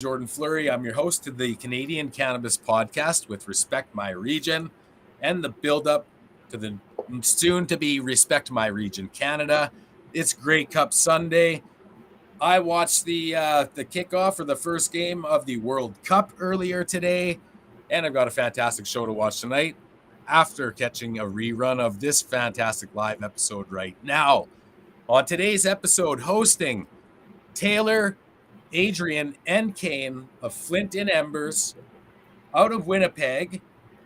Jordan Fleury. I'm your host to the Canadian Cannabis podcast with Respect My Region and the build-up to the soon-to-be Respect My Region Canada. It's Grey Cup Sunday. I watched the kickoff for the first game of the World Cup earlier today, and I've got a fantastic show to watch tonight after catching a rerun of this fantastic live episode right now. On today's episode, hosting Taylor, Adrienne, and Kane of Flint Embers out of Winnipeg,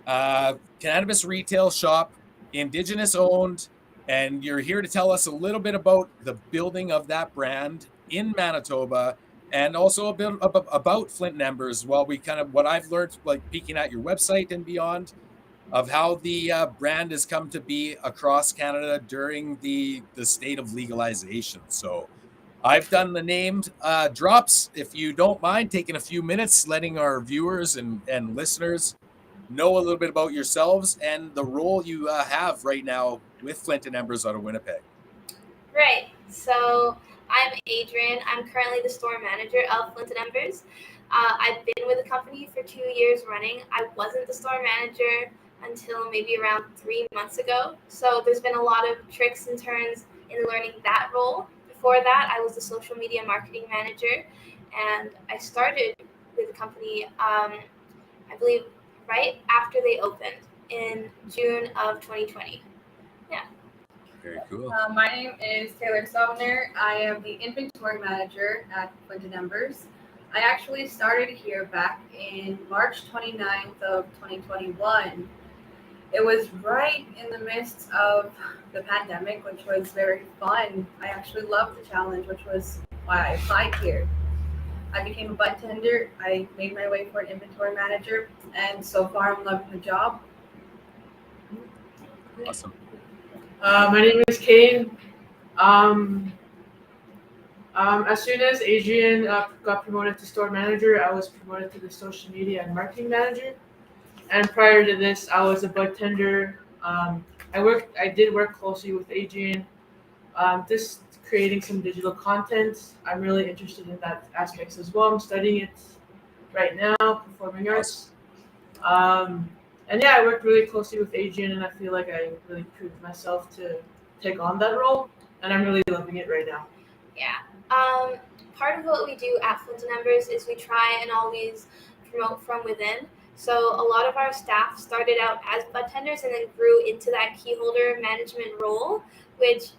cannabis retail shop, Indigenous owned, and you're here to tell us a little bit about the building of that brand in Manitoba and also a bit about Flint Embers. Well, we kind of what I've learned, like peeking at your website and beyond, of how the brand has come to be across Canada during the state of legalization. So I've done the named drops. If you don't mind taking a few minutes, letting our viewers and listeners know a little bit about yourselves and the role you have right now with Flint and Embers out of Winnipeg. Right. So I'm Adrienne. I'm currently the store manager of Flint and Embers. I've been with the company for 2 years running. I wasn't the store manager until maybe around 3 months ago. So there's been a lot of tricks and turns in learning that role. Before that, I was the social media marketing manager, and I started with the company, I believe, right after they opened in June of 2020. Yeah. Very cool. My name is Taylor Sumner. I am the inventory manager at Flint and Embers. I actually started here back in March 29th of 2021. It was right in the midst of the pandemic, which was very fun. I actually loved the challenge, which was why I applied here. I became a bud tender. I made my way for an inventory manager, and so far I'm loving the job. Awesome. My name is Kane. As soon as Adrienne got promoted to store manager, I was promoted to the social media and marketing manager. And prior to this, I was a bud tender. I did work closely with Adrienne, just creating some digital content. I'm really interested in that aspects as well. I'm studying it right now, performing arts. And yeah, I worked really closely with Adrienne, and I feel like I really proved myself to take on that role, and I'm really loving it right now. Yeah. Part of what we do at Flint and Embers is we try and always promote from within. So a lot of our staff started out as bud tenders and then grew into that key holder management role, which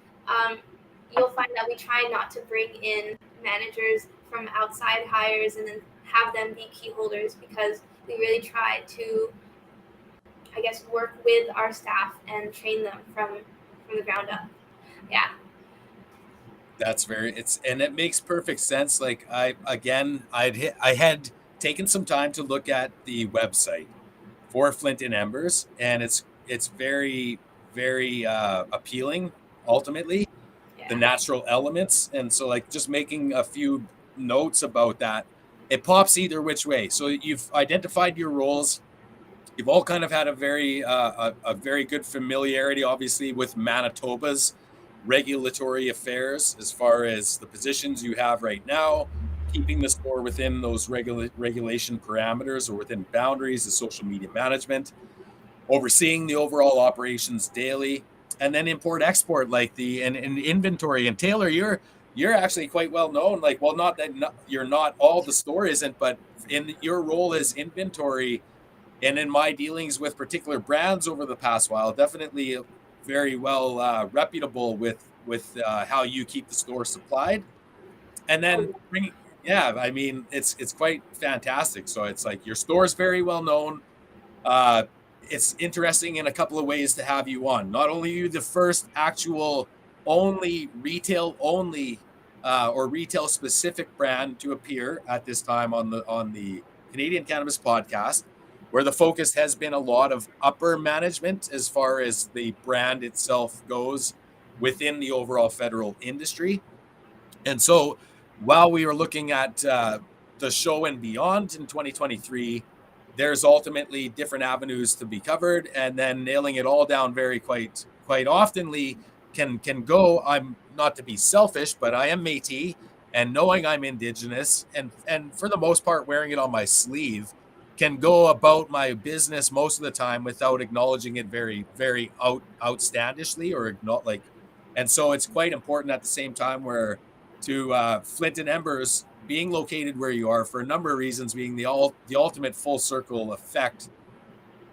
you'll find that we try not to bring in managers from outside hires and then have them be key holders, because we really try to, I guess, work with our staff and train them from the ground up. Yeah. That's and it makes perfect sense. Like I had taken some time to look at the website for Flint and Embers, and it's very, very appealing ultimately. Yeah. The natural elements, and so like just making a few notes about that, it pops either which way. So you've identified your roles. You've all kind of had a very good familiarity, obviously, with Manitoba's regulatory affairs as far as the positions you have right now, keeping the store within those regulation parameters or within boundaries of social media management, overseeing the overall operations daily, and then import-export, like the and inventory. And Taylor, you're actually quite well known. Like, well, not that you're not, all the store isn't, but in your role as inventory, and in my dealings with particular brands over the past while, definitely very well reputable with how you keep the store supplied, and then I mean it's quite fantastic. So it's like your store is very well known. It's interesting in a couple of ways to have you on. Not only are you the first actual only retail only or retail specific brand to appear at this time on the Canadian Cannabis podcast, where the focus has been a lot of upper management as far as the brand itself goes within the overall federal industry. And so while we were looking at the show and beyond in 2023, there's ultimately different avenues to be covered, and then nailing it all down very quite oftenly can go. I'm not to be selfish, but I am Métis, and knowing I'm Indigenous, and for the most part wearing it on my sleeve, can go about my business most of the time without acknowledging it very, very outstandishly or not like. And so it's quite important at the same time where to Flint and Embers being located where you are for a number of reasons, being the ultimate full circle effect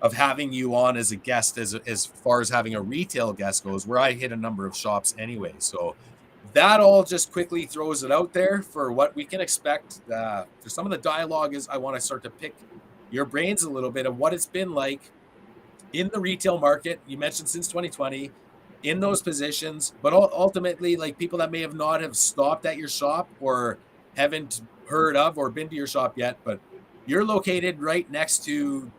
of having you on as a guest, as far as having a retail guest goes, where I hit a number of shops anyway. So that all just quickly throws it out there for what we can expect. For some of the dialogue is I want to start to pick your brains a little bit of what it's been like in the retail market. You mentioned since 2020 in those positions, but ultimately like people that may have not have stopped at your shop or haven't heard of or been to your shop yet, but you're located right next to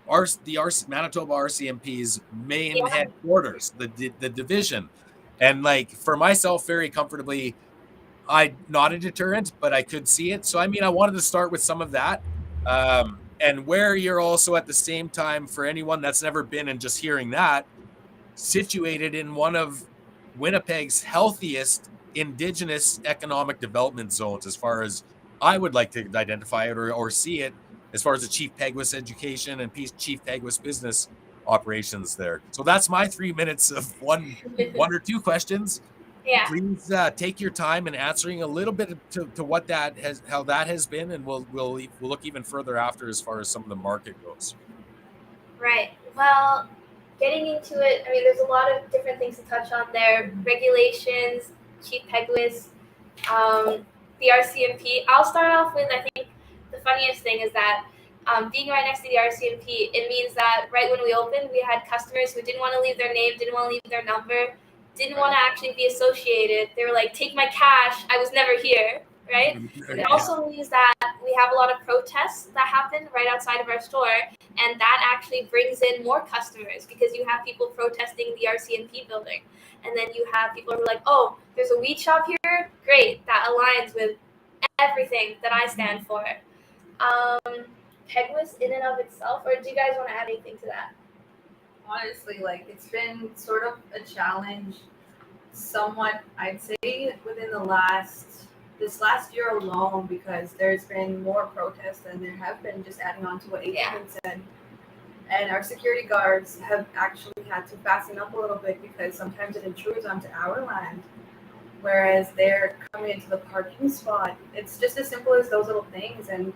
Manitoba RCMP's main Yeah. headquarters, the division. And like for myself, very comfortably, not a deterrent, but I could see it. So I mean, I wanted to start with some of that. And where you're also at the same time, for anyone that's never been and just hearing that, situated in one of Winnipeg's healthiest Indigenous economic development zones, as far as I would like to identify it or see it, as far as the Chief Peguis education and Chief Peguis business operations there. So that's my 3 minutes of one or two questions. Yeah. Please take your time in answering a little bit to what how that has been, and we'll look even further after as far as some of the market goes. Right. Well, getting into it, I mean, there's a lot of different things to touch on there. Regulations, Chief Peguis, the RCMP. I'll start off with, I think, the funniest thing is that being right next to the RCMP, it means that right when we opened, we had customers who didn't want to leave their name, didn't want to leave their number, didn't want to actually be associated. They were like, take my cash. I was never here, right? It also means that we have a lot of protests that happen right outside of our store, and that actually brings in more customers because you have people protesting the RCMP building. And then you have people who are like, oh, there's a weed shop here? Great, that aligns with everything that I stand for. Peguis in and of itself, or do you guys want to add anything to that? Honestly, like it's been sort of a challenge, somewhat, I'd say, within this last year alone, because there's been more protests than there have been, just adding on to what Adrienne said. And our security guards have actually had to fasten up a little bit because sometimes it intrudes onto our land, whereas they're coming into the parking spot. It's just as simple as those little things, and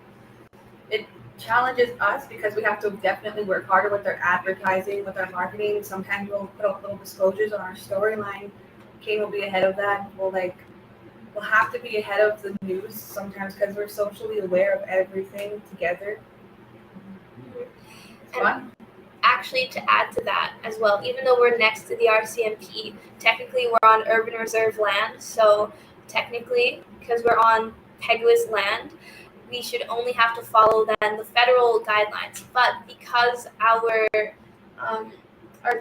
it challenges us because we have to definitely work harder with our advertising, with our marketing. Sometimes we'll put up little disclosures on our storyline. Kane will be ahead of that. We'll have to be ahead of the news sometimes because we're socially aware of everything together. It's fun. Actually, to add to that as well, even though we're next to the RCMP, technically we're on urban reserve land. So technically, because we're on Peguis land, we should only have to follow then the federal guidelines. But because our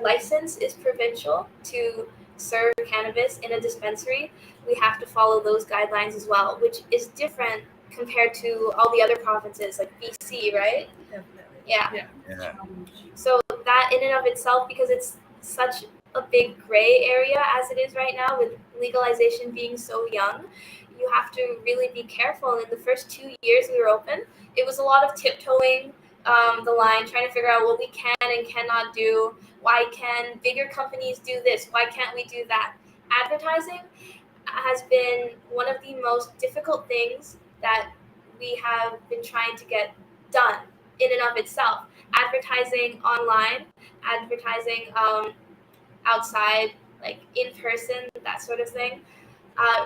license is provincial to serve cannabis in a dispensary, we have to follow those guidelines as well, which is different compared to all the other provinces like BC, right? Definitely. Yeah. Yeah. So that in and of itself, because it's such a big gray area as it is right now with legalization being so young, you have to really be careful. And in the first 2 years we were open, it was a lot of tiptoeing the line, trying to figure out what we can and cannot do. Why can bigger companies do this? Why can't we do that? Advertising has been one of the most difficult things that we have been trying to get done in and of itself. Advertising online, advertising outside, like in person, that sort of thing.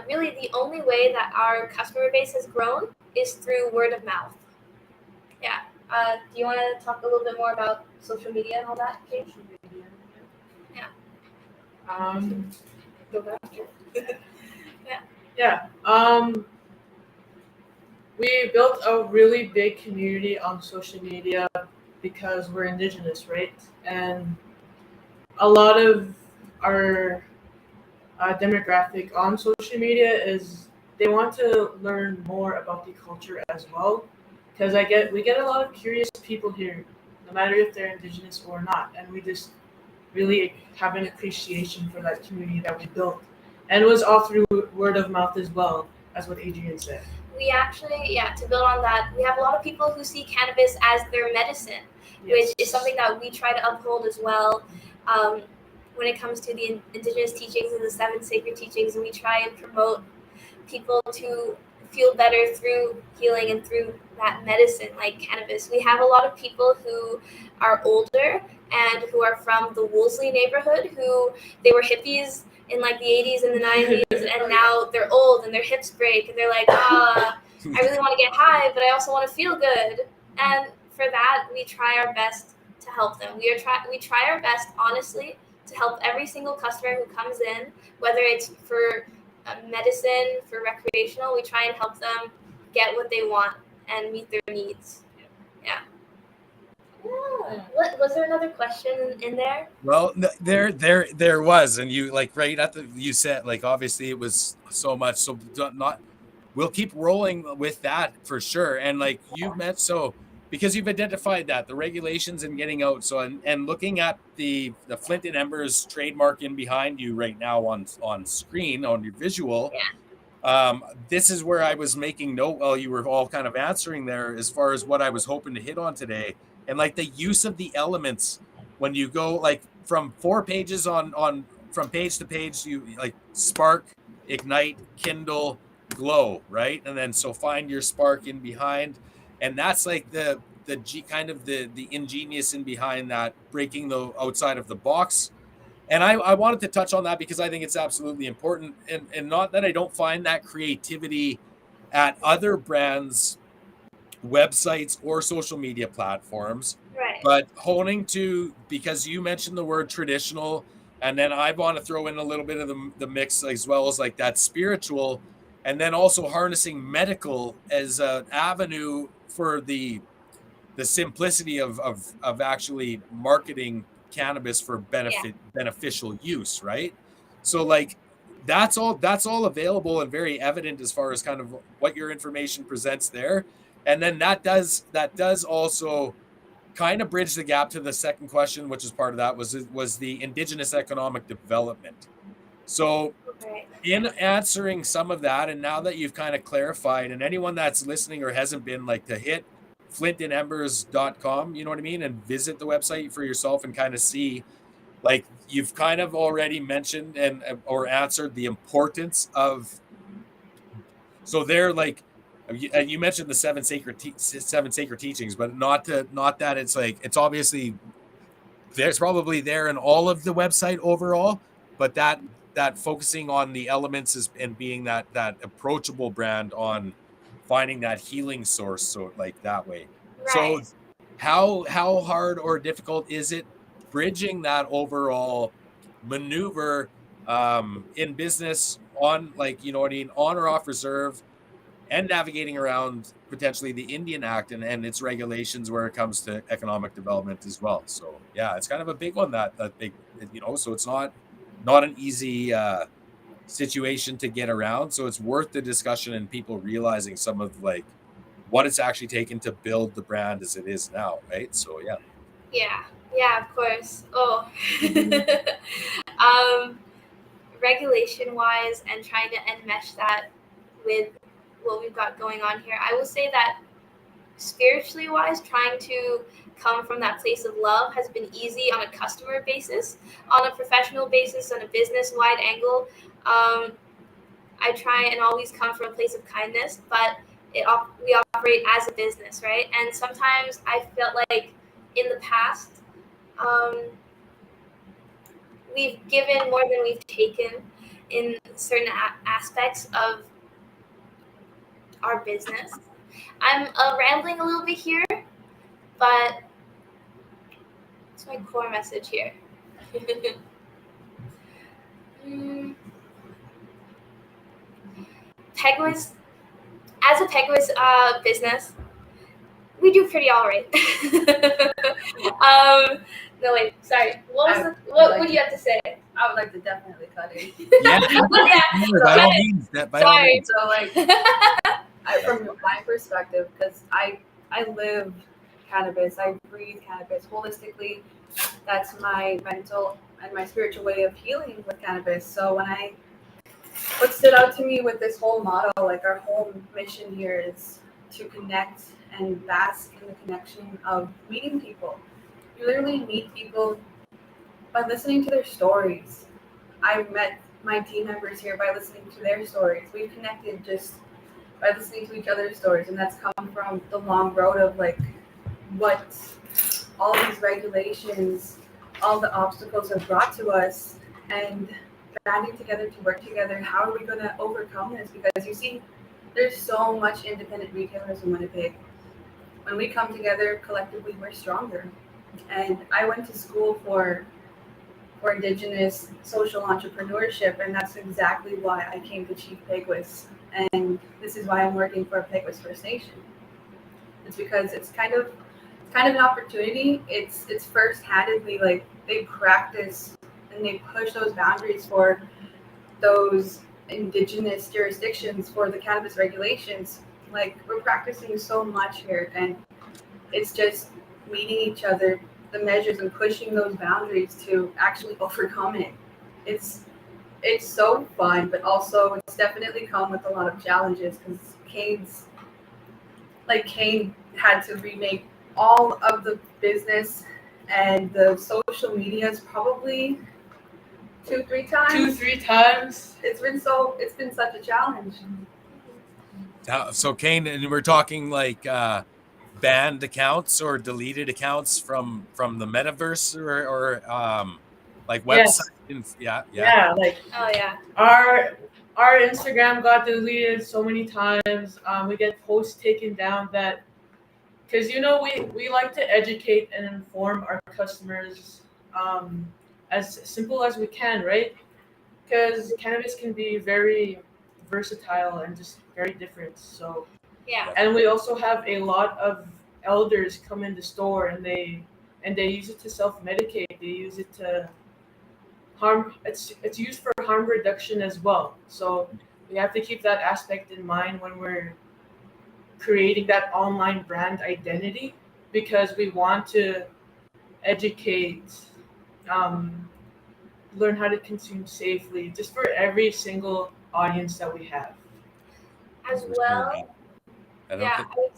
Really, the only way that our customer base has grown is through word of mouth. Yeah. Do you want to talk a little bit more about social media and all that, Kate? Yeah. Go back. Yeah. Yeah. We built a really big community on social media because we're Indigenous, right? And a lot of our demographic on social media is they want to learn more about the culture as well, because we get a lot of curious people here, no matter if they're Indigenous or not, and we just really have an appreciation for that community that we built, and it was all through word of mouth as well. as what Adrienne said. We actually, to build on that, we have a lot of people who see cannabis as their medicine, which is something that we try to uphold as well. When it comes to the Indigenous teachings and the 7 sacred teachings, and we try and promote people to feel better through healing and through that medicine like cannabis. We have a lot of people who are older and who are from the Wolseley neighborhood who they were hippies in like the 80s and the 90s and now they're old and their hips break and they're like, I really want to get high, but I also want to feel good. And for that, we try our best to help them. We try our best, honestly, to help every single customer who comes in, whether it's for medicine, for recreational. We try and help them get what they want and meet their needs. Yeah. What was there another question in there? Well, there was, and you like right at the you said like obviously it was so much, so not. We'll keep rolling with that for sure, and like you've met so. Because you've identified that the regulations and getting out. So and looking at the Flint and Embers trademark in behind you right now on screen on your visual. Yeah. This is where I was making note while you were all kind of answering there as far as what I was hoping to hit on today. And like the use of the elements when you go like from 4 pages on from page to page, you like spark, ignite, kindle, glow, right? And then so find your spark in behind. And that's like the kind of the ingenious in behind that, breaking the outside of the box. And I wanted to touch on that because I think it's absolutely important, and not that I don't find that creativity at other brands' websites or social media platforms, Right. but honing to, because you mentioned the word traditional, and then I want to throw in a little bit of the mix as well as like that spiritual, and then also harnessing medical as an avenue for the simplicity of actually marketing cannabis for beneficial use, right? So like that's all available and very evident as far as kind of what your information presents there. And then that does also kind of bridge the gap to the second question, which is part of that was the Indigenous economic development. So in answering some of that, and now that you've kind of clarified, and anyone that's listening or hasn't been, like, to hit flintandembers.com, you know what I mean, and visit the website for yourself and kind of see, like, you've kind of already mentioned and or answered the importance of. So they're like, you mentioned the seven sacred teachings, but not that it's like, it's obviously there's probably there in all of the website overall, but that focusing on the elements is, and being that approachable brand on finding that healing source, so like that way. Right. So how hard or difficult is it bridging that overall maneuver in business on, like, you know what I mean, on or off reserve, and navigating around potentially the Indian Act and its regulations where it comes to economic development as well. So yeah, it's kind of a big one, that big, you know, so it's not an easy situation to get around. So it's worth the discussion and people realizing some of like what it's actually taken to build the brand as it is now, right? So yeah. Yeah, of course. Oh. Regulation wise and trying to enmesh that with what we've got going on here, I will say that spiritually wise, trying to come from that place of love has been easy on a customer basis. On a professional basis, on a business wide angle, I try and always come from a place of kindness, but we operate as a business, right? And sometimes I felt like in the past, we've given more than we've taken in certain aspects of our business. I'm rambling a little bit here, but it's my core message here. Pegwis, as a Pegwis business, we do pretty all right. No, wait, sorry. What would you have to say? I would like to definitely cut in. Yeah. By all means. Sorry. So like, from my perspective, because I live cannabis, I breathe cannabis holistically. That's my mental and my spiritual way of healing with cannabis. So when I what stood out to me with this whole motto, like our whole mission here is to connect and bask in the connection of meeting people. You literally meet people by listening to their stories. I've met my team members here by listening to their stories. We've connected just by listening to each other's stories, and that's come from the long road of like what all these regulations, all the obstacles have brought to us, and banding together to work together. How are we going to overcome this? Because you see, there's so much independent retailers in Winnipeg. When we come together collectively, we're stronger. And I went to school for Indigenous social entrepreneurship, and that's exactly why I came to Chief Peguis. And this is why I'm working for Peguis First Nation. It's because it's kind of an opportunity. It's first-handedly, like, they practice and they push those boundaries for those Indigenous jurisdictions for the cannabis regulations. Like, we're practicing so much here, and it's just meeting each other, the measures, and pushing those boundaries to actually overcome it. It's so fun, but also it's definitely come with a lot of challenges because Kane had to remake all of the business and the social medias probably 2-3 times. 2-3 times. It's been such a challenge. So Kane, and we're talking like banned accounts or deleted accounts from the metaverse or like websites. Yes. Yeah. Like, Oh yeah. our Instagram got deleted so many times. We get posts taken down that, because we like to educate and inform our customers as simple as we can, right? Because cannabis can be very versatile and just very different. So, Yeah. and we also have a lot of elders come in the store and they use it to self-medicate. They use it to harm. It's used for harm reduction as well. So we have to keep that aspect in mind when we're creating that online brand identity, because we want to educate, learn how to consume safely, just for every single audience that we have. As For well. sure. I don't Yeah. think-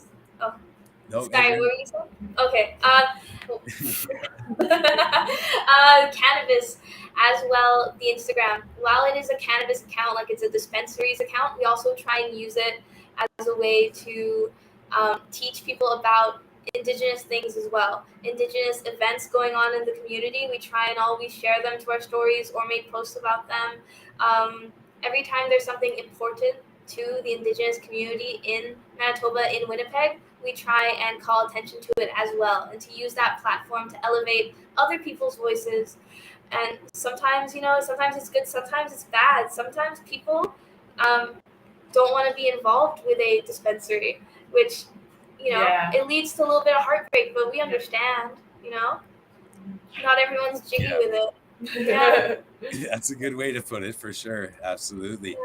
No, Sky, what were you saying? Okay. Cannabis as well. The Instagram, while it is a cannabis account, like it's a dispensaries account, we also try and use it as a way to teach people about Indigenous things as well. Indigenous events going on in the community, we try and always share them to our stories or make posts about them. Every time there's something important to the Indigenous community in Manitoba, in Winnipeg, we try and call attention to it as well, and to use that platform to elevate other people's voices. And sometimes it's good, sometimes it's bad. Sometimes people don't want to be involved with a dispensary, which, Yeah. it leads to a little bit of heartbreak, but we understand, not everyone's jiggy with it. Yeah. That's a good way to put it, for sure. Absolutely.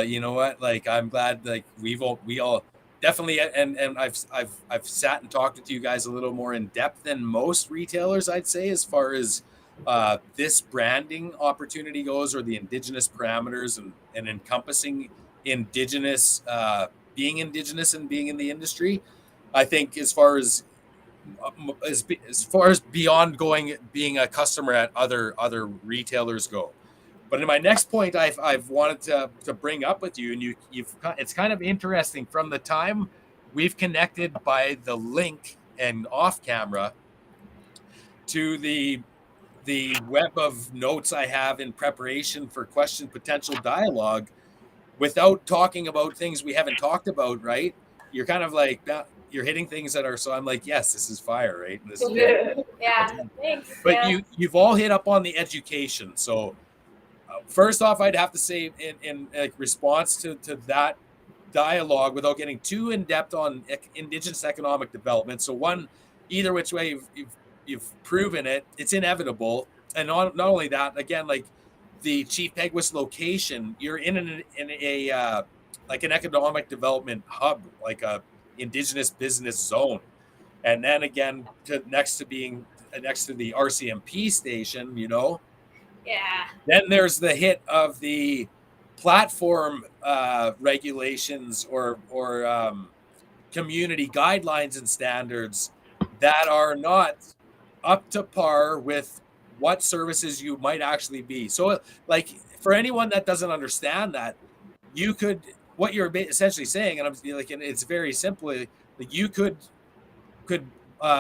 You know what? Like, I'm glad, like, we all definitely, and I've sat and talked with you guys a little more in depth than most retailers, I'd say, as far as this branding opportunity goes, or the Indigenous parameters and encompassing Indigenous, being Indigenous and being in the industry. I think as far as beyond being a customer at other retailers go. But in my next point, I've wanted to bring up with you, and it's kind of interesting from the time we've connected by the link and off camera to the web of notes I have in preparation for question potential dialogue, without talking about things we haven't talked about, right? You're kind of like, you're hitting things that are, so I'm like, yes, this is fire, right? And this is Yeah. Thanks. but Yeah. you've all hit up on the education. So first off, I'd have to say in like response to that dialogue, without getting too in depth on Indigenous economic development. So one, either which way you've proven it, it's inevitable. And not only that, again, like the Chief Peguis location, you're in a like an economic development hub, like a Indigenous business zone. And then again, next to the RCMP station, Yeah. then there's the hit of the platform regulations or community guidelines and standards that are not up to par with what services you might actually be. So, like, for anyone that doesn't understand that, you could, what you're essentially saying, and I'm like, and it's very simply, like, you could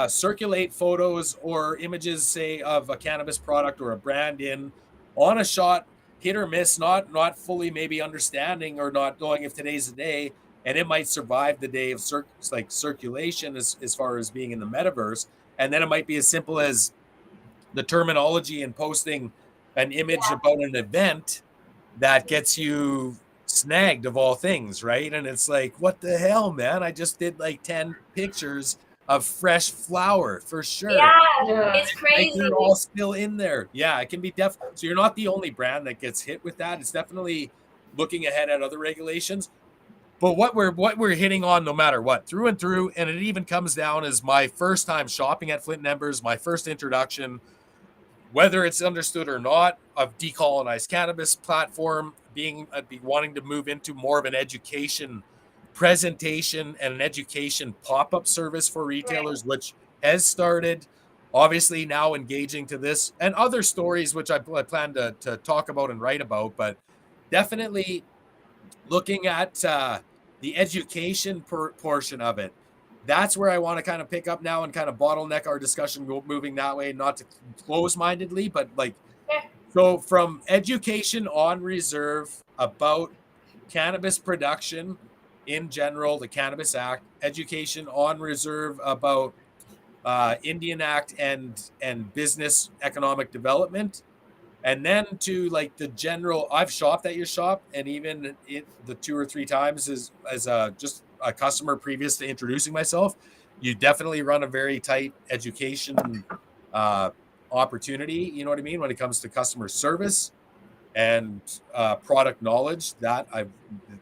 circulate photos or images, say, of a cannabis product or a brand in on a shot, hit or miss, not fully maybe understanding or not knowing if today's the day, and it might survive the day of circulation as far as being in the metaverse. And then it might be as simple as the terminology and posting an image about an event that gets you snagged of all things, right? And it's like, what the hell, man? I just did like 10 pictures of fresh flower for sure. Yeah, it's Like, crazy. they're all still in there. Yeah, it can be so you're not the only brand that gets hit with that. It's definitely looking ahead at other regulations. But what we're hitting on, no matter what, through and through, and it even comes down as my first time shopping at Flint Embers, my first introduction, whether it's understood or not, of decolonized cannabis platform, being wanting to move into more of an education presentation and an education pop-up service for retailers, which has started. Obviously now engaging to this and other stories, which I plan to talk about and write about, but definitely looking at the education portion of it. That's where I want to kind of pick up now and kind of bottleneck our discussion moving that way, not to close-mindedly, but like, so from education on reserve about cannabis production in general, the Cannabis Act, education on reserve about Indian Act and business economic development, and then to like the general. I've shopped at your shop, and even the 2 or 3 times as just a customer previous to introducing myself, you definitely run a very tight education opportunity, you know what I mean, when it comes to customer service and product knowledge. That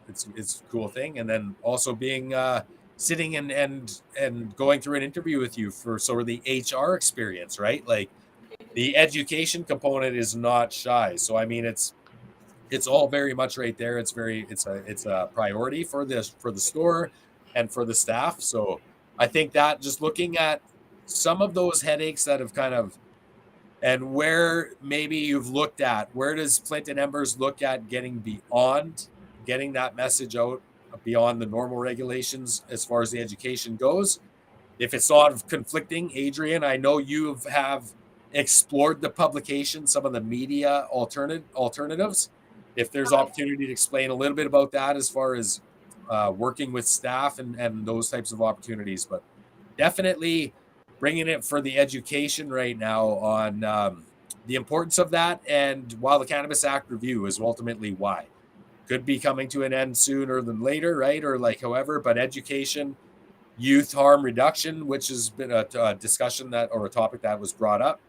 it's a cool thing. And then also being sitting and going through an interview with you for sort of the HR experience, right? Like, the education component is not shy. So I mean, it's all very much right there. It's a priority for the store and for the staff. So I think that just looking at some of those headaches that have kind of, and where maybe you've looked at, where does Flint and Embers look at getting that message out beyond the normal regulations as far as the education goes? If it's not conflicting, Adrienne, I know you have explored the publication, some of the media alternatives. If there's opportunity to explain a little bit about that as far as working with staff and those types of opportunities, but definitely bringing it for the education right now on the importance of that. And while the Cannabis Act review is ultimately why could be coming to an end sooner than later, right? Or like, however, but education, youth harm reduction, which has been a discussion that, or a topic that was brought up.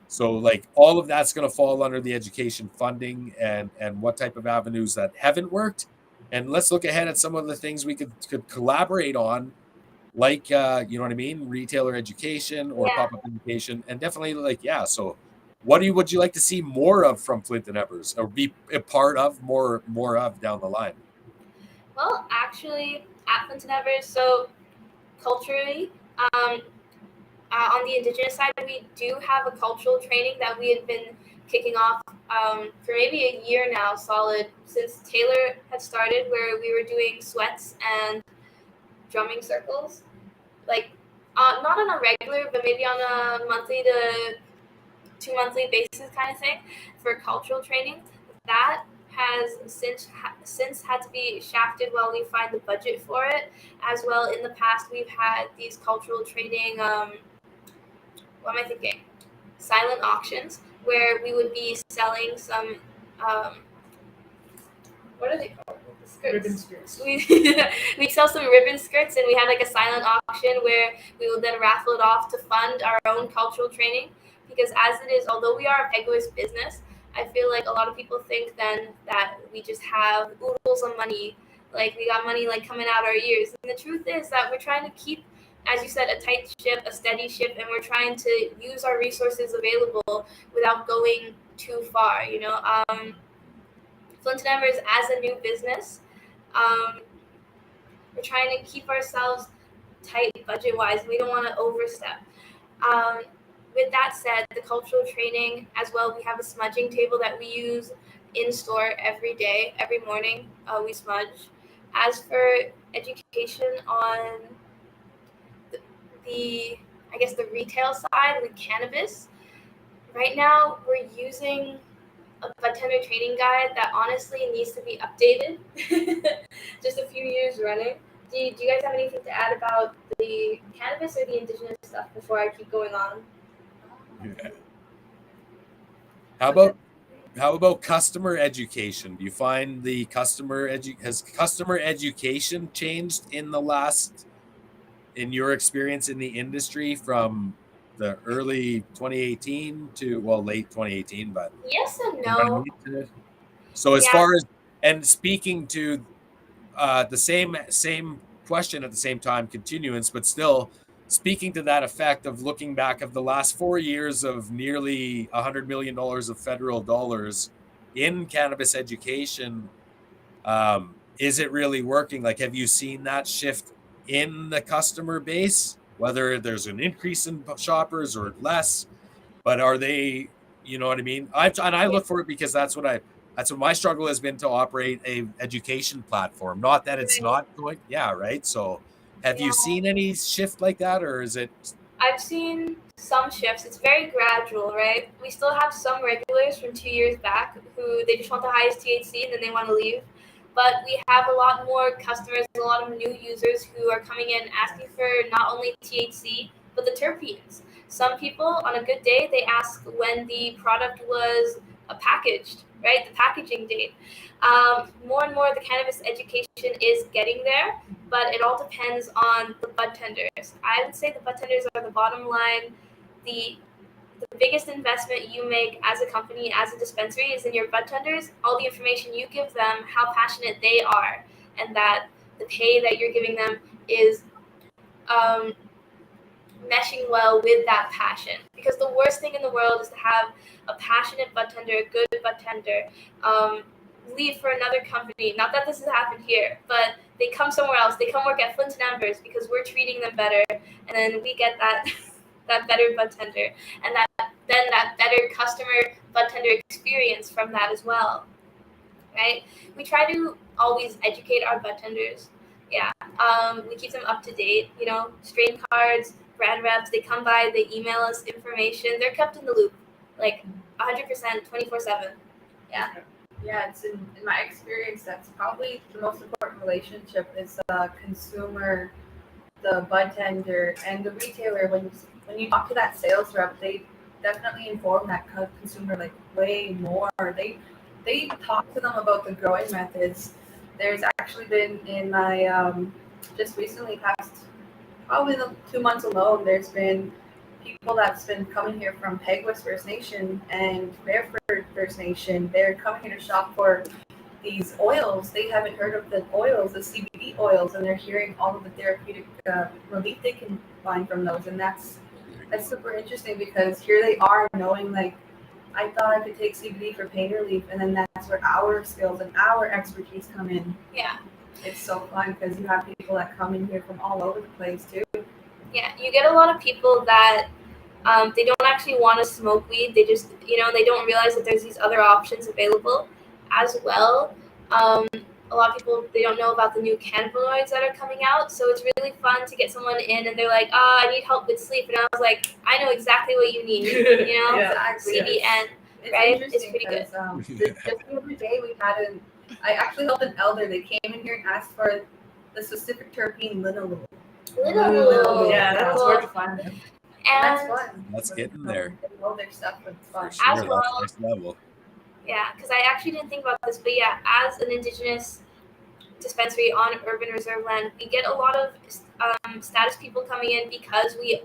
So like all of that's going to fall under the education funding and what type of avenues that haven't worked. And let's look ahead at some of the things we could collaborate on, like, you know what I mean? Retailer education or pop-up education. And definitely like, so would you like to see more of from Flint and Embers, or be a part of more of down the line? Well, actually at Flint and Embers, so culturally, on the Indigenous side, we do have a cultural training that we had been kicking off for maybe a year now, solid, since Taylor had started, where we were doing sweats and drumming circles, like not on a regular, but maybe on a monthly to 2 monthly basis kind of thing for cultural training. That has since had to be shafted while we find the budget for it. As well, in the past, we've had these cultural training, what am I thinking? Silent auctions, where we would be selling some, what are they called? Skirts. Ribbon skirts. We'd sell some ribbon skirts, and we had like a silent auction where we would then raffle it off to fund our own cultural training. Because as it is, although we are a egoist business, I feel like a lot of people think then that we just have oodles of money, like we got money like coming out our ears. And the truth is that we're trying to keep, as you said, a tight ship, a steady ship, and we're trying to use our resources available without going too far, you know. Flint Embers as a new business, we're trying to keep ourselves tight budget-wise. We don't want to overstep. With that said, the cultural training as well, we have a smudging table that we use in store every day, every morning. We smudge. As for education on the I guess the retail side with cannabis, right now we're using a budtender training guide that honestly needs to be updated. Just a few years running. Do you guys have anything to add about the cannabis or the indigenous stuff before I keep going on? Yeah. How about customer education? Do you find the has customer education changed in your experience in the industry from the early 2018 to late 2018, but Yes and you know what I no. mean? So as Yeah. far as, and speaking to the same question at the same time, continuance, but still speaking to that effect of looking back of the last 4 years of nearly $100 million of federal dollars in cannabis education, is it really working? Like, have you seen that shift in the customer base, whether there's an increase in shoppers or less? But are they, you know what I mean? I look for it because that's what my struggle has been, to operate a education platform. Not that it's not going, yeah, right. So have you seen any shift like that, or is it? I've seen some shifts. It's very gradual, right? We still have some regulars from 2 years back who they just want the highest THC and then they want to leave. But we have a lot more customers, a lot of new users who are coming in asking for not only THC, but the terpenes. Some people, on a good day, they ask when the product was packaged, right? The packaging date. More and more, the cannabis education is getting there, but it all depends on the bud tenders. I would say the bud tenders are the bottom line. The biggest investment you make as a company, as a dispensary, is in your bud tenders. All the information you give them, how passionate they are, and that the pay that you're giving them is meshing well with that passion. Because the worst thing in the world is to have a passionate bud tender, a good bud tender, leave for another company. Not that this has happened here, but they come somewhere else. They come work at Flint Embers because we're treating them better, and then we get that that better bud tender, and that better customer bud tender experience from that as well, right? We try to always educate our bud tenders. Yeah, we keep them up to date. You know, strain cards, brand reps. They come by, they email us information. They're kept in the loop, like 100%, 24/7. Yeah. Yeah, it's in my experience, that's probably the most important relationship is the consumer, the bud tender, and the retailer. When you talk to that sales rep, they definitely inform that consumer like way more. They talk to them about the growing methods. There's actually been in my just recently past probably the 2 months alone, there's been people that's been coming here from Peguis First Nation and Fairford First Nation. They're coming here to shop for these oils. They haven't heard of the oils, the CBD oils, and they're hearing all of the therapeutic relief they can find from those. And that's super interesting because here they are knowing, like, I thought I could take CBD for pain relief, and then that's where our skills and our expertise come in. Yeah. It's so fun because you have people that come in here from all over the place too. Yeah, you get a lot of people that they don't actually want to smoke weed. They just, they don't realize that there's these other options available as well. A lot of people, they don't know about the new cannabinoids that are coming out. So it's really fun to get someone in and they're like, I need help with sleep. And I was like, I know exactly what you need, Exactly. CBN, It's right? It's pretty good. Just the other day I actually helped an elder. They came in here and asked for the specific terpene linalool. Linalool. Yeah, that's hard to find. And that's fun. That's getting there. They know their stuff, but it's fun. For sure, as well. that's next level. Yeah, because I actually didn't think about this, but yeah, as an Indigenous dispensary on urban reserve land, we get a lot of status people coming in because we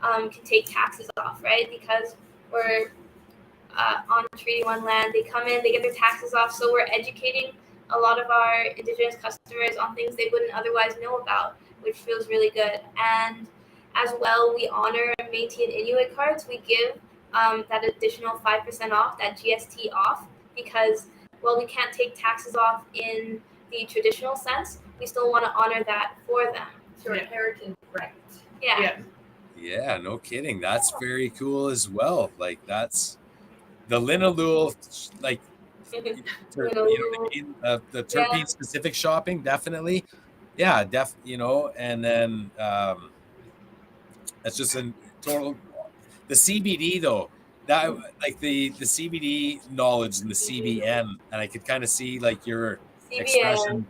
can take taxes off, right? Because we're on Treaty 1 land. They come in, they get their taxes off, so we're educating a lot of our Indigenous customers on things they wouldn't otherwise know about, which feels really good. And as well, we honor Métis and Inuit cards. We give that additional 5% off, that GST off, because while we can't take taxes off in the traditional sense, we still want to honor that for them. It's your inheritance right. Yeah, no kidding. That's very cool as well. Like that's the linalool, like the terpene specific shopping, definitely. Yeah, and then that's just a total. The CBD though, that like the CBD knowledge and the CBN, and I could kind of see like your expression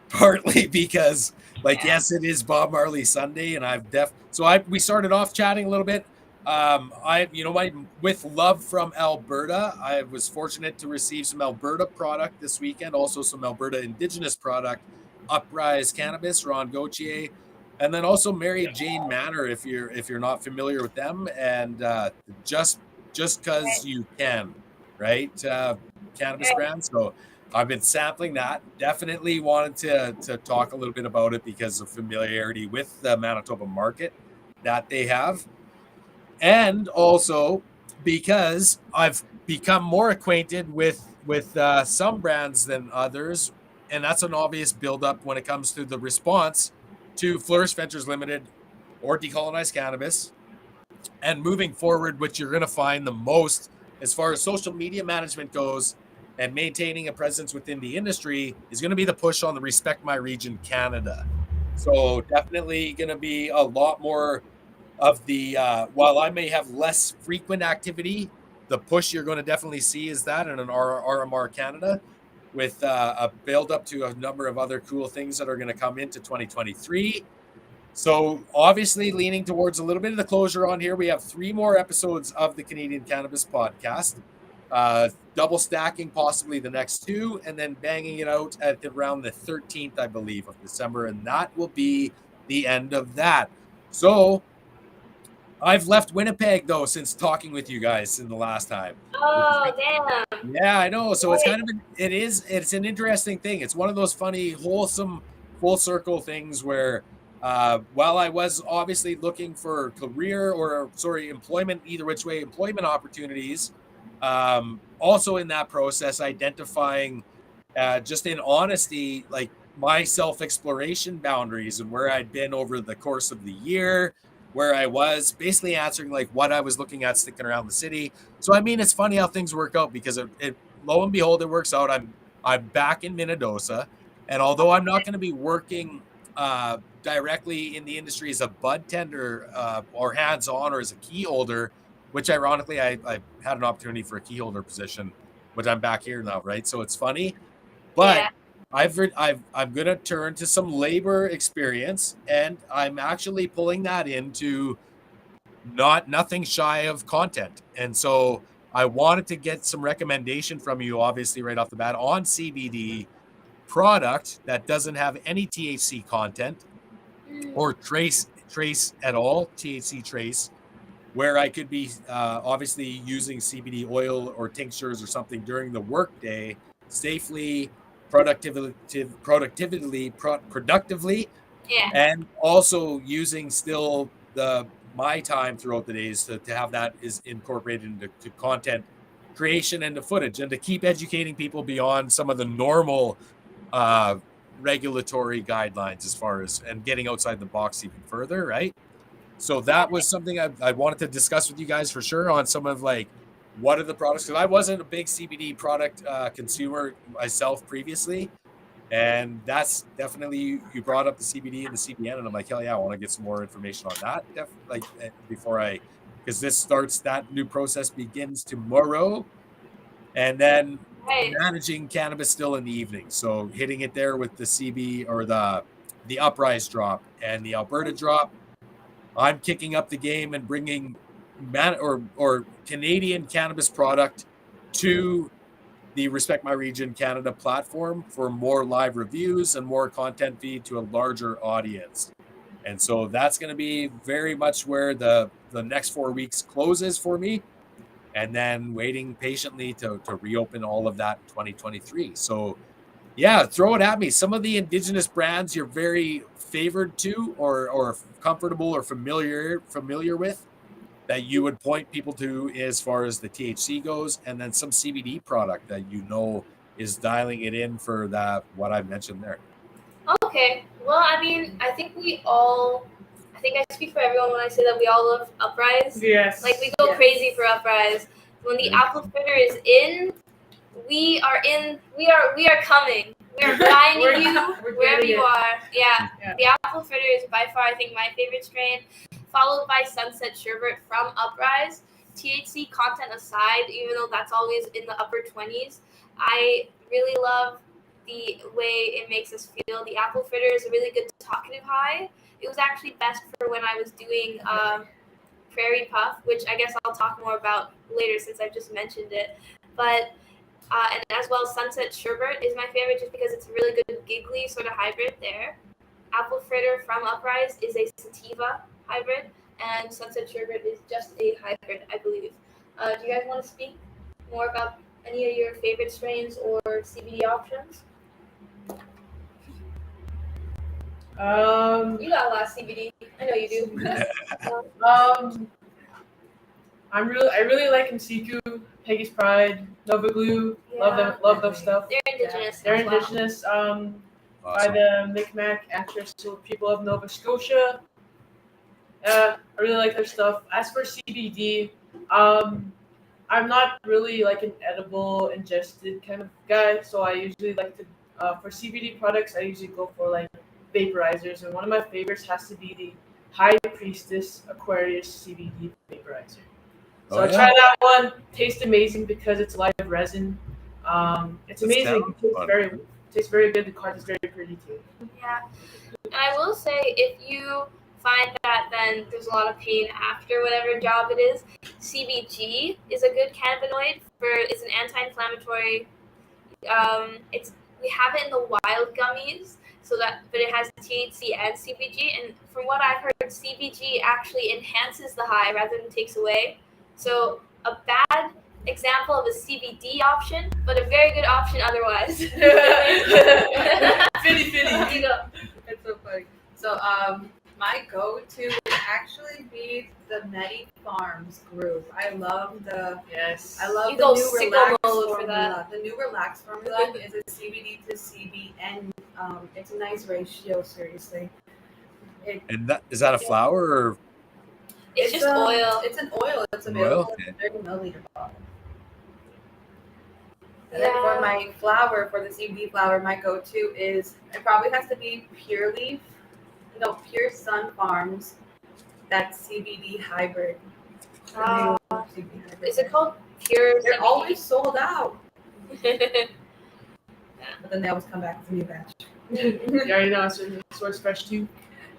partly because yes, it is Bob Marley Sunday, and we started off chatting a little bit. With love from Alberta, I was fortunate to receive some Alberta product this weekend, also some Alberta Indigenous product, Uprise Cannabis, Ron Gauthier, and then also Mary Jane Manor, if you're not familiar with them, and just because you can, right? Cannabis brand. So I've been sampling that. Definitely wanted to talk a little bit about it because of familiarity with the Manitoba market that they have. And also because I've become more acquainted with some brands than others. And that's an obvious buildup when it comes to the response to Flourish Ventures Limited or Decolonized Cannabis. And moving forward, what you're going to find the most as far as social media management goes and maintaining a presence within the industry is going to be the push on the Respect My Region Canada. So definitely going to be a lot more of the, while I may have less frequent activity, the push you're going to definitely see is that in an RMR Canada with a build up to a number of other cool things that are going to come into 2023. So obviously leaning towards a little bit of the closure on here, we have 3 more episodes of the Canadian Cannabis Podcast, double stacking possibly the next 2, and then banging it out at around the 13th, I believe, of December. And that will be the end of that. So I've left Winnipeg though since talking with you guys in the last time. Oh, damn. Yeah, I know. So it's it's an interesting thing. It's one of those funny, wholesome, full circle things where while I was obviously looking for employment, either which way, employment opportunities, also in that process, identifying just in honesty, like my self-exploration boundaries and where I'd been over the course of the year, where I was basically answering like what I was looking at sticking around the city. So, I mean, it's funny how things work out because it lo and behold, it works out. I'm back in Manitoba. And although I'm not going to be working directly in the industry as a bud tender or hands-on or as a key holder, which ironically I had an opportunity for a key holder position, but I'm back here now, right? So it's funny, but I'm going to turn to some labor experience, and I'm actually pulling that into nothing shy of content. And so I wanted to get some recommendation from you, obviously right off the bat, on CBD product that doesn't have any THC content or trace at all, THC trace, where I could be obviously using CBD oil or tinctures or something during the workday safely, productively, and also using still my time throughout the days to have that is incorporated into content creation and the footage, and to keep educating people beyond some of the normal regulatory guidelines as far as and getting outside the box even further, right? So that was something I wanted to discuss with you guys for sure on some of like what are the products, because I wasn't a big CBD product consumer myself previously, and that's definitely you brought up the CBD and the CBN, and I'm like, hell yeah, I want to get some more information on that because that new process begins tomorrow, and then managing cannabis still in the evening, so hitting it there with the CB or the Uprise drop and the Alberta drop. I'm kicking up the game and bringing or Canadian cannabis product to the Respect My Region Canada platform for more live reviews and more content feed to a larger audience. And so that's going to be very much where the next 4 weeks closes for me, and then waiting patiently to reopen all of that in 2023. So yeah, throw it at me. Some of the Indigenous brands you're very favored to or comfortable or familiar with that you would point people to as far as the THC goes, and then some CBD product that is dialing it in for that what I mentioned there. Okay. Well, I mean, I think I speak for everyone when I say that we all love Uprise. Yes. Like, we go Yes. crazy for Uprise. When the Yeah. apple fritter is in, we are coming. We are finding you we're wherever getting you it. are. Yeah. Yeah. The apple fritter is by far, I think, my favorite strain, followed by Sunset Sherbet from Uprise. THC content aside, even though that's always in the upper 20s, I really love the way it makes us feel. The apple fritter is a really good talkative high. It was actually best for when I was doing Prairie Puff, which I guess I'll talk more about later since I've just mentioned it. But and as well, Sunset Sherbet is my favorite just because it's a really good giggly sort of hybrid there. Apple Fritter from Uprise is a sativa hybrid, and Sunset Sherbet is just a hybrid, I believe. Do you guys want to speak more about any of your favorite strains or CBD options? You got a lot of CBD. I know you do. I really like Msiku, Peggy's Pride, Nova Glue. Yeah. Love those stuff. They're indigenous. They're as well. indigenous. By Awesome. the Micmac ancestral people of Nova Scotia. I really like their stuff. As for CBD, I'm not really like an edible ingested kind of guy, so I usually like to for CBD products I usually go for like vaporizers, and one of my favorites has to be the High Priestess Aquarius CBD vaporizer. So Oh, yeah. try that one. Tastes amazing because it's live resin. It's That amazing. sounds It tastes very good. The card is very pretty too. Yeah. And I will say, if you find that then there's a lot of pain after whatever job it is, CBG is a good cannabinoid it's an anti-inflammatory. We have it in the wild gummies, but it has THC and CBG. And from what I've heard, CBG actually enhances the high rather than takes away. So a bad example of a CBD option, but a very good option otherwise. Fitty. You go. It's so funny. So, my go-to would actually be the Medi Farms group. I love You the go new sicko relax mode for formula. that. The new relax formula is a CBD to CBN. It's a nice ratio, seriously. And is that a flower or It's just oil. It's an oil. It's An available oil? in a 30 milliliter bottle. And Yeah. then for my flower, for the CBD flower, my go-to is, it probably has to be Pure Leaf. No, Pure Sun Farms. That CBD hybrid. The new CBD hybrid. Is it called Pure They're CBD? always sold out. But then they always come back with a new batch. Yeah, you know, so it's fresh too.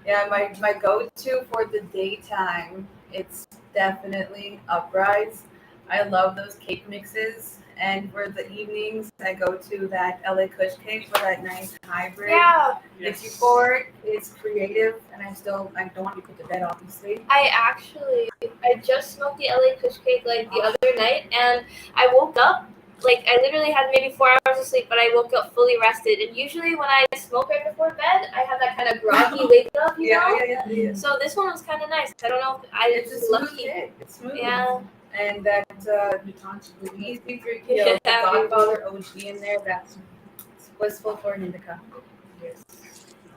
Yeah, my go-to for the daytime, it's definitely Uprise. I love those cake mixes. And for the evenings, I go to that LA Kush cake for that nice hybrid. Yeah. It's euphoric, it's creative, and I don't want to put to bed, obviously. I just smoked the LA Kush cake like the other night, and I woke up, like I literally had maybe 4 hours of sleep, but I woke up fully rested. And usually when I smoke right before bed, I have that kind of groggy wake up, you know? Yeah. So this one was kind of nice. I don't know if It's a was smooth lucky. hit. It's smooth. Yeah. And that easy 3 kilos, the Godfather OG in there, that's blissful for an indica. Yes.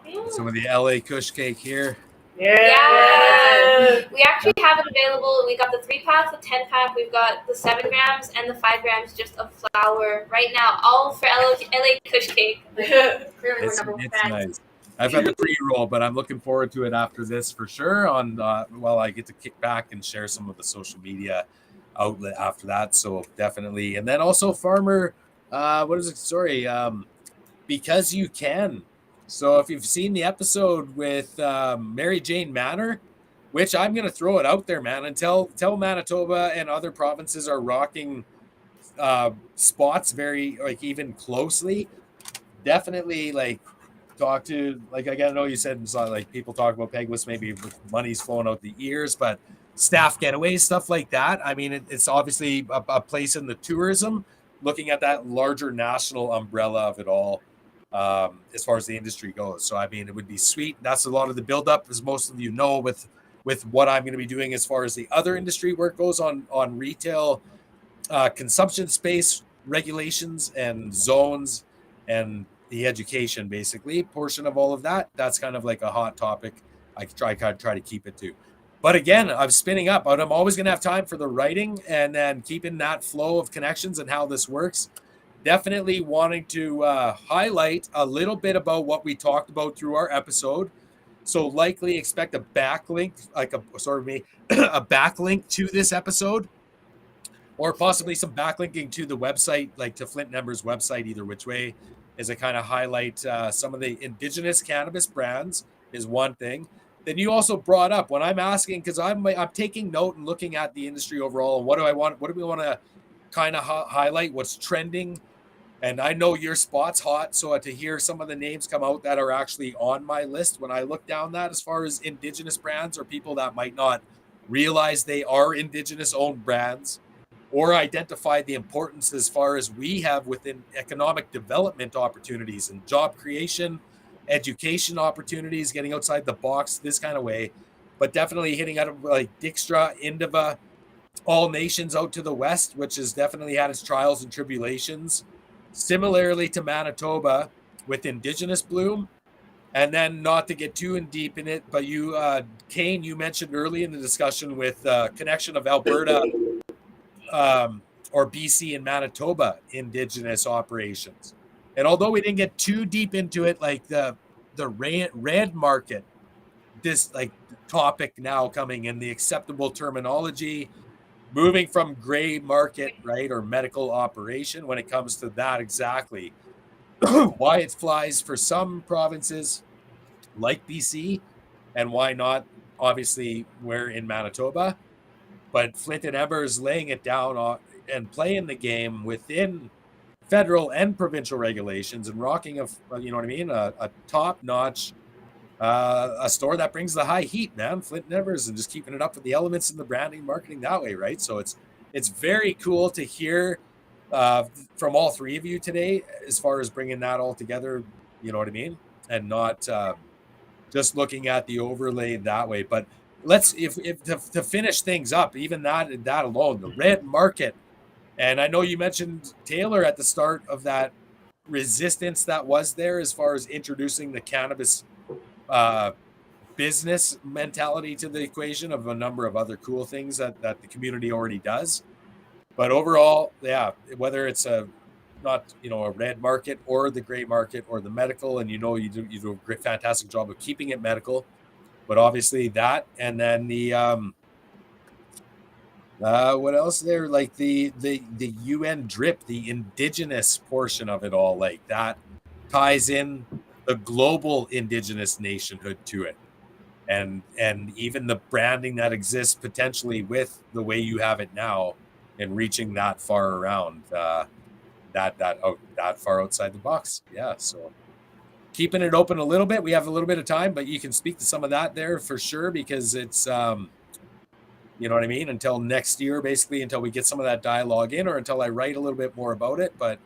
Yeah. some of the LA Kush cake here? Yeah. We actually have it available. We got the 3-pack, the 10-pack. We've got the 7 grams and the 5 grams just of flour right now, all for LA Kush cake. Clearly, we're It's number one. nice. I've had the pre-roll, but I'm looking forward to it after this for sure. While I get to kick back and share some of the social media outlet after that. So definitely, and then also Farmer, what is it? Sorry, Because You Can. So if you've seen the episode with Mary Jane Manor, which I'm gonna throw it out there, man, until Manitoba and other provinces are rocking spots very like even closely. Definitely like talk to like I gotta know you said like people talk about Pegless maybe with money's flowing out the ears, but staff getaways, stuff like that. I mean, it's obviously a place in the tourism, looking at that larger national umbrella of it all, as far as the industry goes. So I mean, it would be sweet. That's a lot of the buildup, as most of you know, with what I'm going to be doing as far as the other industry work goes on retail consumption space. regulations and zones and the education, basically, portion of all of that. That's kind of like a hot topic. I try to keep it to. But again, I'm spinning up, but I'm always going to have time for the writing and then keeping that flow of connections and how this works. Definitely wanting to highlight a little bit about what we talked about through our episode. So likely expect a backlink, like a a backlink to this episode, or possibly some backlinking to the website, like to Flint Embers website, either which way, as I kind of highlight some of the Indigenous cannabis brands is one thing. Then you also brought up when I'm asking, because I'm taking note and looking at the industry overall, and what do we want to kind of highlight, what's trending. And I know your spot's hot, so to hear some of the names come out that are actually on my list when I look down that, as far as Indigenous brands or people that might not realize they are Indigenous owned brands, or identify the importance as far as we have within economic development opportunities and job creation, education opportunities, getting outside the box this kind of way, but definitely hitting out of like Dijkstra, Indiva, all nations out to the west, which has definitely had its trials and tribulations. Similarly to Manitoba with Indigenous bloom. And then, not to get too in deep in it, but you, Kane, you mentioned early in the discussion with connection of Alberta or BC and Manitoba Indigenous operations. And although we didn't get too deep into it, like the red market, this like topic now coming in, the acceptable terminology, moving from gray market, right, or medical operation when it comes to that exactly. Why it flies for some provinces like BC, and why not, obviously, we're in Manitoba. But Flint and Embers laying it down and playing the game within federal and provincial regulations and rocking you know what I mean, a top-notch a store that brings the high heat, man. Flint and Embers, and just keeping it up with the elements and the branding, marketing that way, right? So it's very cool to hear from all three of you today, as far as bringing that all together. You know what I mean, and not just looking at the overlay that way. But let's if to finish things up, even that alone, the red market. And I know you mentioned Taylor at the start of that resistance that was there as far as introducing the cannabis business mentality to the equation of a number of other cool things that the community already does. But overall, yeah, whether it's a red market or the gray market or the medical, and you do a great, fantastic job of keeping it medical, but obviously that, and then the what else there, like the UN drip, the Indigenous portion of it all, like that ties in the global Indigenous nationhood to it, and even the branding that exists potentially with the way you have it now, and reaching that far around that far outside the box. Yeah, so keeping it open a little bit. We have a little bit of time, but you can speak to some of that there for sure, because it's you know what I mean, until next year, basically, until we get some of that dialogue in, or until I write a little bit more about it. But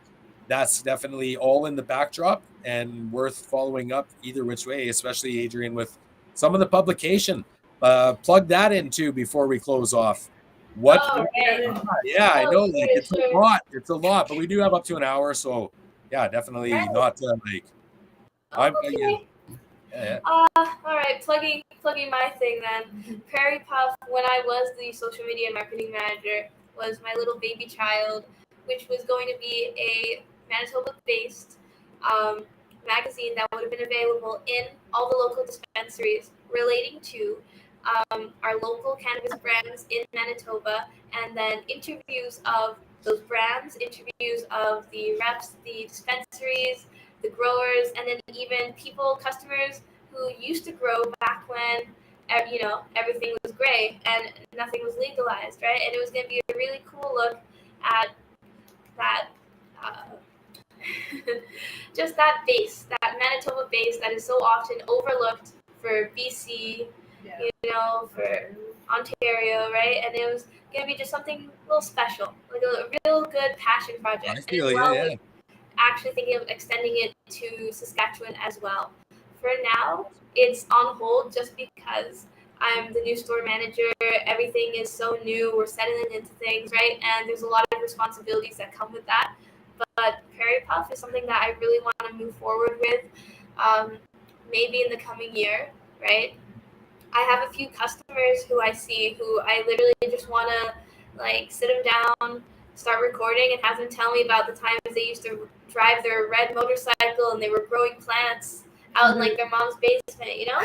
that's definitely all in the backdrop and worth following up either which way, especially Adrienne with some of the publication. Plug that in too before we close off. What? Oh, right. Yeah, I know, like it's Sure. a lot. It's a lot, but we do have up to an hour, so yeah, definitely Right. not like. I'm Okay. yeah. All right, plugging my thing then. Prairie Puff, when I was the social media and marketing manager, was my little baby child, which was going to be a Manitoba-based magazine that would have been available in all the local dispensaries relating to our local cannabis brands in Manitoba, and then interviews of those brands, interviews of the reps, the dispensaries, the growers, and then even customers who used to grow back when everything was gray and nothing was legalized, right? And it was going to be a really cool look at that just that base, that Manitoba base that is so often overlooked for BC, for Ontario, right? And it was going to be just something a little special, like a real good passion project. I feel yeah. Actually thinking of extending it to Saskatchewan as well. For now, it's on hold just because I'm the new store manager. Everything is so new. We're settling into things, right? And there's a lot of responsibilities that come with that. but Prairie Puff is something that I really want to move forward with, maybe in the coming year, right? I have a few customers who I see who I literally just want to like sit them down, start recording, and have them tell me about the times they used to drive their red motorcycle and they were growing plants out in like their mom's basement, you know?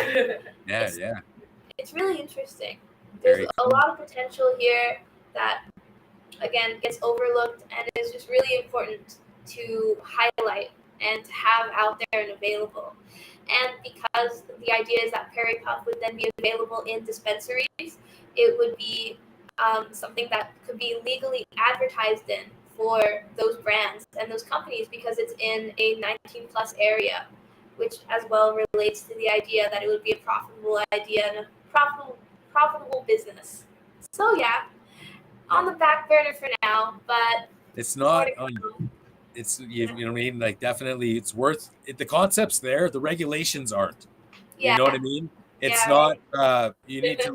Yeah, It's really interesting. There's a lot of potential here that, again, gets overlooked and is just really important to highlight and to have out there and available. And because the idea is that Prairie Puff would then be available in dispensaries, it would be something that could be legally advertised in for those brands and those companies because it's in a 19 plus area, which as well relates to the idea that it would be a profitable idea and a profitable business. So yeah, on the back burner for now, but it's not. It's you know what I mean. Like definitely, it's worth it. The concept's there. The regulations aren't. yeah, You know what I mean? It's Yeah. not. You need to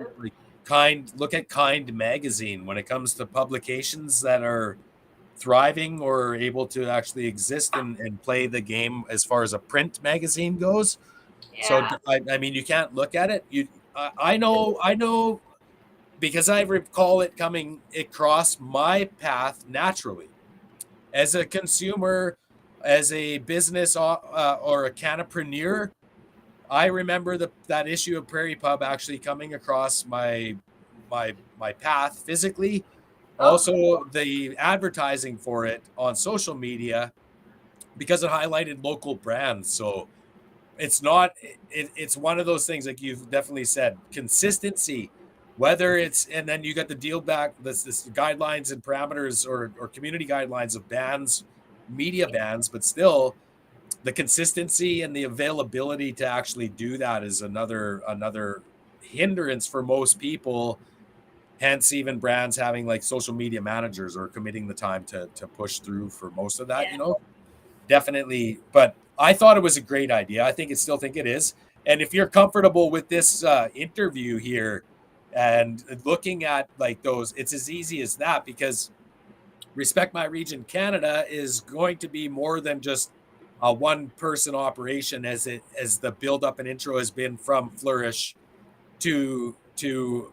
look at Kind magazine when it comes to publications that are thriving or able to actually exist and play the game as far as a print magazine goes. So yeah, I mean, you can't look at it. I know because I recall it coming across my path naturally as a consumer, as a business or a cannapreneur. I remember that issue of Prairie Pub actually coming across my path physically. Also, the advertising for it on social media because it highlighted local brands. So it's not it's one of those things like you've definitely said, consistency, whether it's and then you got the deal back this guidelines and parameters or community guidelines of bans, media bans, but still the consistency and the availability to actually do that is another hindrance for most people, hence even brands having like social media managers or committing the time to push through for most of that, definitely. But I thought it was a great idea. I still think it is. And if you're comfortable with this interview here and looking at like those, it's as easy as that because Respect My Region Canada is going to be more than just a one person operation as the build up and intro has been from Fleurysh to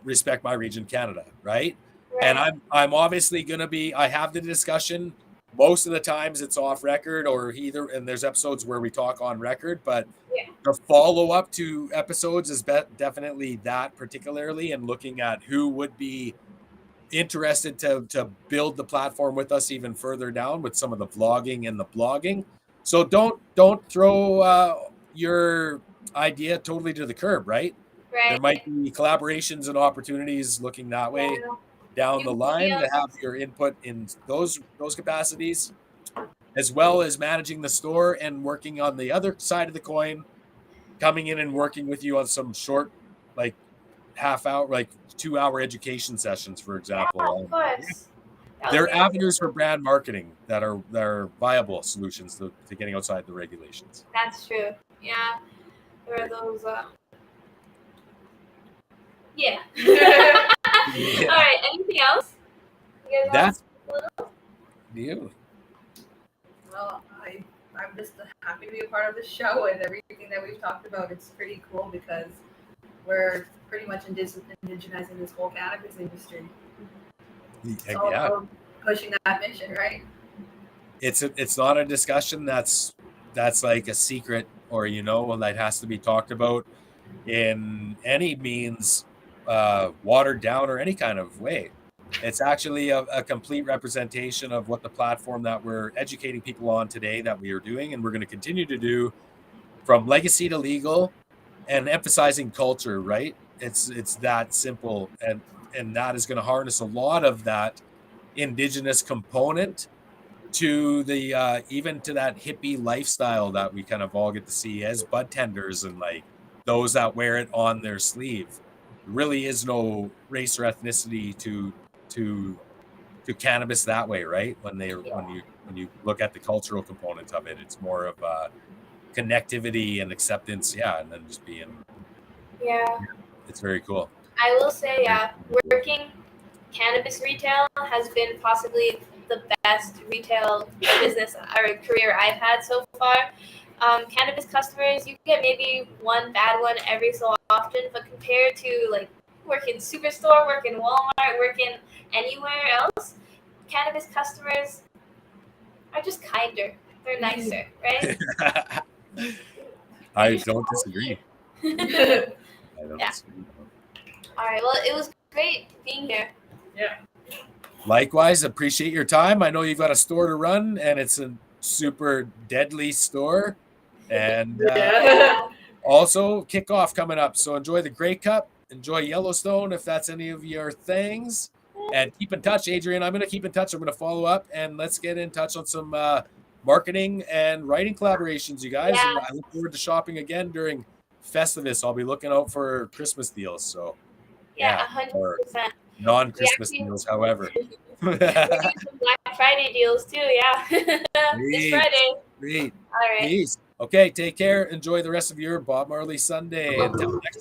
Respect My Region Canada, right? And I'm obviously going to be, I have the discussion. Most of the times it's off record or either, and there's episodes where we talk on record, but the follow up to episodes is definitely that particularly, and looking at who would be interested to build the platform with us even further down with some of the vlogging and the blogging. So don't throw your idea totally to the curb, right? There might be collaborations and opportunities looking that way down the line to have your input in those capacities, as well as managing the store and working on the other side of the coin, coming in and working with you on some short, like half hour, like 2-hour education sessions, for example. Yeah, of course. There are avenues for brand marketing that are viable solutions to getting outside the regulations. That's true. Yeah. There are those yeah. All right. Anything else? You guys That's you. Well, I'm just happy to be a part of the show and everything that we've talked about. It's pretty cool because we're pretty much indigenizing this whole cannabis industry. So pushing that mission, right? It's not a discussion that's like a secret or that has to be talked about in any means watered down or any kind of way. It's actually a complete representation of what the platform that we're educating people on today that we are doing and we're going to continue to do, from legacy to legal, and emphasizing culture, right? It's that simple, and that is going to harness a lot of that Indigenous component to the even to that hippie lifestyle that we kind of all get to see as bud tenders and like those that wear it on their sleeve. There really is no race or ethnicity to cannabis that way, right? When you look at the cultural component of it, it's more of a connectivity and acceptance, and then just being it's very cool. I will say, working cannabis retail has been possibly the best retail business or career I've had so far. Cannabis customers, you get maybe one bad one every so often, but compared to like working Superstore, working Walmart, working anywhere else, cannabis customers are just kinder. They're nicer, right? I don't disagree. I don't Yeah. disagree. All right. Well, it was great being here. Likewise, appreciate your time. I know you've got a store to run, and it's a super deadly store. And also kickoff coming up. So enjoy the Grey Cup. Enjoy Yellowstone if that's any of your things. And keep in touch, Adrienne. I'm going to keep in touch. I'm going to follow up, and let's get in touch on some marketing and writing collaborations, you guys. Yeah. And I look forward to shopping again during Festivus. I'll be looking out for Christmas deals. So Yeah, or 100%. non-Christmas deals, however. We're doing some Black Friday deals too. Yeah. This Friday. Great. All right. Peace. Okay, take care. Enjoy the rest of your Bob Marley Sunday. Until next time.